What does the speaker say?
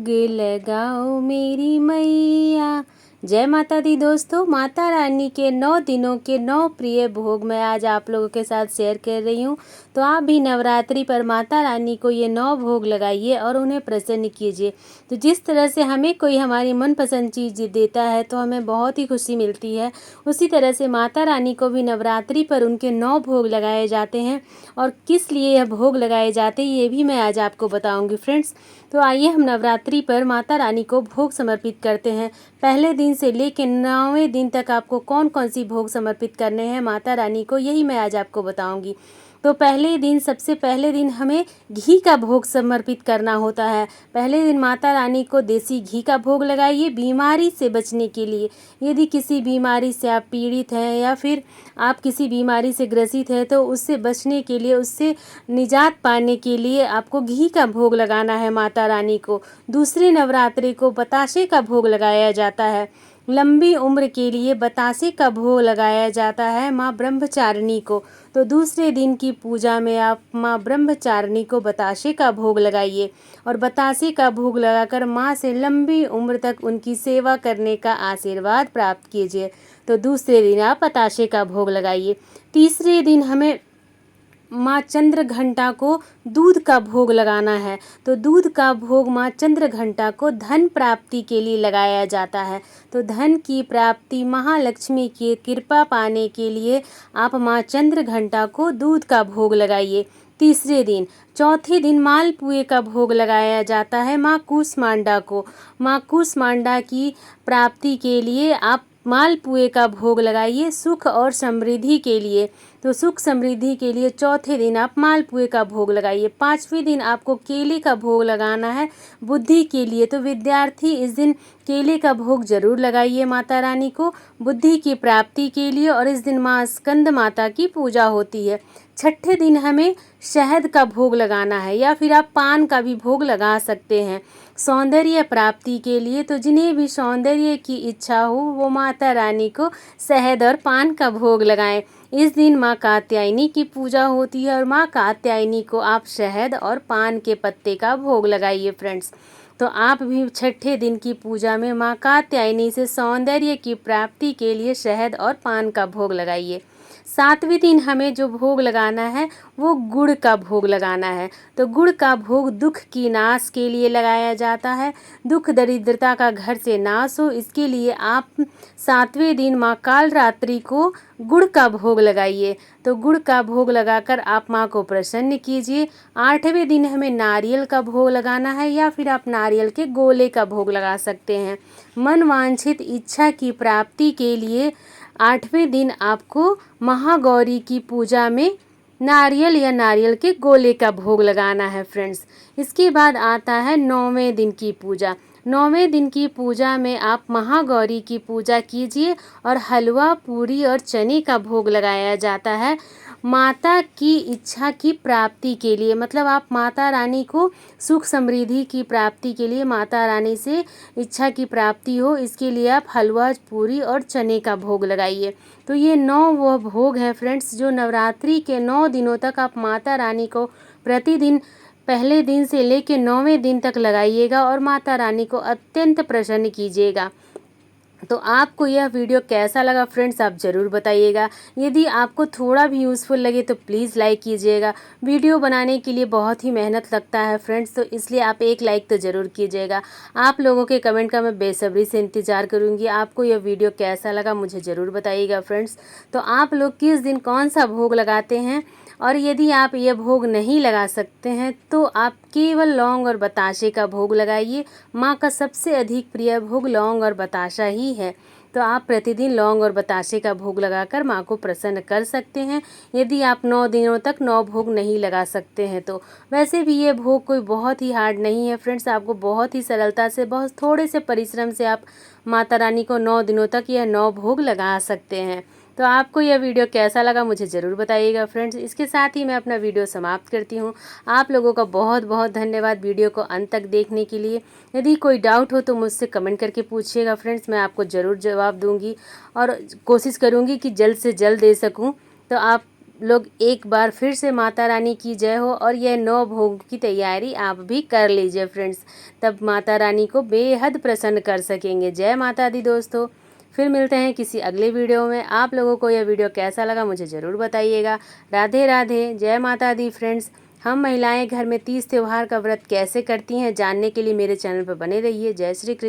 भोग लगाओ मेरी मैया। जय माता दी दोस्तों, माता रानी के 9 दिनों के 9 प्रिय भोग मैं आज आप लोगों के साथ शेयर कर रही हूँ। तो आप भी नवरात्रि पर माता रानी को ये 9 भोग लगाइए और उन्हें प्रसन्न कीजिए। तो जिस तरह से हमें कोई हमारी मनपसंद चीज़ देता है तो हमें बहुत ही खुशी मिलती है, उसी तरह से माता रानी को भी नवरात्रि पर उनके 9 भोग लगाए जाते हैं। और किस लिए यह भोग लगाए जाते हैं ये भी मैं आज आपको बताऊँगी फ्रेंड्स। तो आइए हम नवरात्रि पर माता रानी को भोग समर्पित करते हैं। पहले दिन से लेकर 9वें दिन तक आपको कौन कौन सी भोग समर्पित करने हैं माता रानी को, यही मैं आज आपको बताऊंगी। तो पहले दिन, सबसे पहले दिन हमें घी का भोग समर्पित करना होता है। पहले दिन माता रानी को देसी घी का भोग लगाइए बीमारी से बचने के लिए। यदि किसी बीमारी से आप पीड़ित हैं या फिर आप किसी बीमारी से ग्रसित हैं तो उससे बचने के लिए, उससे निजात पाने के लिए आपको घी का भोग लगाना है माता रानी को। दूसरे नवरात्रि को बतासे का भोग लगाया जाता है। लंबी उम्र के लिए बतासे का भोग लगाया जाता है माँ ब्रह्मचारिणी को। तो दूसरे दिन की पूजा में आप माँ ब्रह्मचारिणी को बतासे का भोग लगाइए और बतासे का भोग लगाकर माँ से लंबी उम्र तक उनकी सेवा करने का आशीर्वाद प्राप्त कीजिए। तो दूसरे दिन आप बतासे का भोग लगाइए। तीसरे दिन हमें माँ चंद्र घंटा को दूध का भोग लगाना है। तो दूध का भोग माँ चंद्र घंटा को धन प्राप्ति के लिए लगाया जाता है। तो धन की प्राप्ति, महालक्ष्मी की कृपा पाने के लिए आप माँ चंद्र घंटा को दूध का भोग लगाइए। तीसरे दिन, चौथे दिन मालपुए का भोग लगाया जाता है माँ कूष्मांडा को। माँ कूष्मांडा की प्राप्ति के लिए आप मालपुए का भोग लगाइए सुख और समृद्धि के लिए। तो सुख समृद्धि के लिए चौथे दिन आप मालपुए का भोग लगाइए। पाँचवें दिन आपको केले का भोग लगाना है बुद्धि के लिए। तो विद्यार्थी इस दिन केले का भोग जरूर लगाइए माता रानी को बुद्धि की प्राप्ति के लिए। और इस दिन माँ स्कंद माता की पूजा होती है। छठे दिन हमें शहद का भोग लगाना है या फिर आप पान का भी भोग लगा सकते हैं सौंदर्य प्राप्ति के लिए। तो जिन्हें भी सौंदर्य की इच्छा हो वो माता रानी को शहद और पान का भोग लगाएं। इस दिन माँ कात्यायनी की पूजा होती है और माँ कात्यायनी को आप शहद और पान के पत्ते का भोग लगाइए फ्रेंड्स। तो आप भी छठे दिन की पूजा में माँ कात्यायनी से सौंदर्य की प्राप्ति के लिए शहद और पान का भोग लगाइए। सातवें दिन हमें जो भोग लगाना है वो गुड़ का भोग लगाना है। तो गुड़ का भोग दुख की नाश के लिए लगाया जाता है। दुख दरिद्रता का घर से नाश हो, इसके लिए आप सातवें दिन माँ कालरात्रि को गुड़ का भोग लगाइए। तो गुड़ का भोग लगाकर आप माँ को प्रसन्न कीजिए। आठवें दिन हमें नारियल का भोग लगाना है या फिर आप नारियल के गोले का भोग लगा सकते हैं। मनवांछित इच्छा की प्राप्ति के लिए आठवें दिन आपको महागौरी की पूजा में नारियल या नारियल के गोले का भोग लगाना है फ्रेंड्स। इसके बाद आता है 9वें दिन की पूजा। 9वें दिन की पूजा में आप महागौरी की पूजा कीजिए और हलवा, पूरी और चने का भोग लगाया जाता है माता की इच्छा की प्राप्ति के लिए। मतलब आप माता रानी को सुख समृद्धि की प्राप्ति के लिए, माता रानी से इच्छा की प्राप्ति हो, इसके लिए आप हलवा, पूरी और चने का भोग लगाइए। तो ये 9 वो भोग हैं फ्रेंड्स जो नवरात्रि के 9 दिनों तक आप माता रानी को प्रतिदिन पहले दिन से लेकर 9वें दिन तक लगाइएगा और माता रानी को अत्यंत प्रसन्न कीजिएगा। तो आपको यह वीडियो कैसा लगा फ्रेंड्स, आप ज़रूर बताइएगा। यदि आपको थोड़ा भी यूज़फुल लगे तो प्लीज़ लाइक कीजिएगा। वीडियो बनाने के लिए बहुत ही मेहनत लगता है फ्रेंड्स, तो इसलिए आप एक लाइक तो ज़रूर कीजिएगा। आप लोगों के कमेंट का मैं बेसब्री से इंतज़ार करूँगी। आपको यह वीडियो कैसा लगा मुझे ज़रूर बताइएगा फ्रेंड्स। तो आप लोग किस दिन कौन सा भोग लगाते हैं, और यदि आप ये भोग नहीं लगा सकते हैं तो आप केवल लौंग और बताशे का भोग लगाइए। माँ का सबसे अधिक प्रिय भोग लौंग और बताशा ही है। तो आप प्रतिदिन लौंग और बताशे का भोग लगाकर माँ को प्रसन्न कर सकते हैं यदि आप 9 दिनों तक 9 भोग नहीं लगा सकते हैं तो। वैसे भी ये भोग कोई बहुत ही हार्ड नहीं है फ्रेंड्स, आपको बहुत ही सरलता से, बहुत थोड़े से परिश्रम से आप माता रानी को 9 दिनों तक यह 9 भोग लगा सकते हैं। तो आपको यह वीडियो कैसा लगा मुझे ज़रूर बताइएगा फ्रेंड्स। इसके साथ ही मैं अपना वीडियो समाप्त करती हूँ। आप लोगों का बहुत बहुत धन्यवाद वीडियो को अंत तक देखने के लिए। यदि कोई डाउट हो तो मुझसे कमेंट करके पूछिएगा फ्रेंड्स, मैं आपको ज़रूर जवाब दूँगी और कोशिश करूँगी कि जल्द से जल्द दे सकूँ। तो आप लोग एक बार फिर से माता रानी की जय हो और यह 9 भोग की तैयारी आप भी कर लीजिए फ्रेंड्स, तब माता रानी को बेहद प्रसन्न कर सकेंगे। जय माता दी दोस्तों। फिर मिलते हैं किसी अगले वीडियो में। आप लोगों को यह वीडियो कैसा लगा मुझे ज़रूर बताइएगा। राधे राधे, जय माता दी फ्रेंड्स। हम महिलाएं घर में 30 त्योहार का व्रत कैसे करती हैं जानने के लिए मेरे चैनल पर बने रहिए। जय श्री कृष्ण।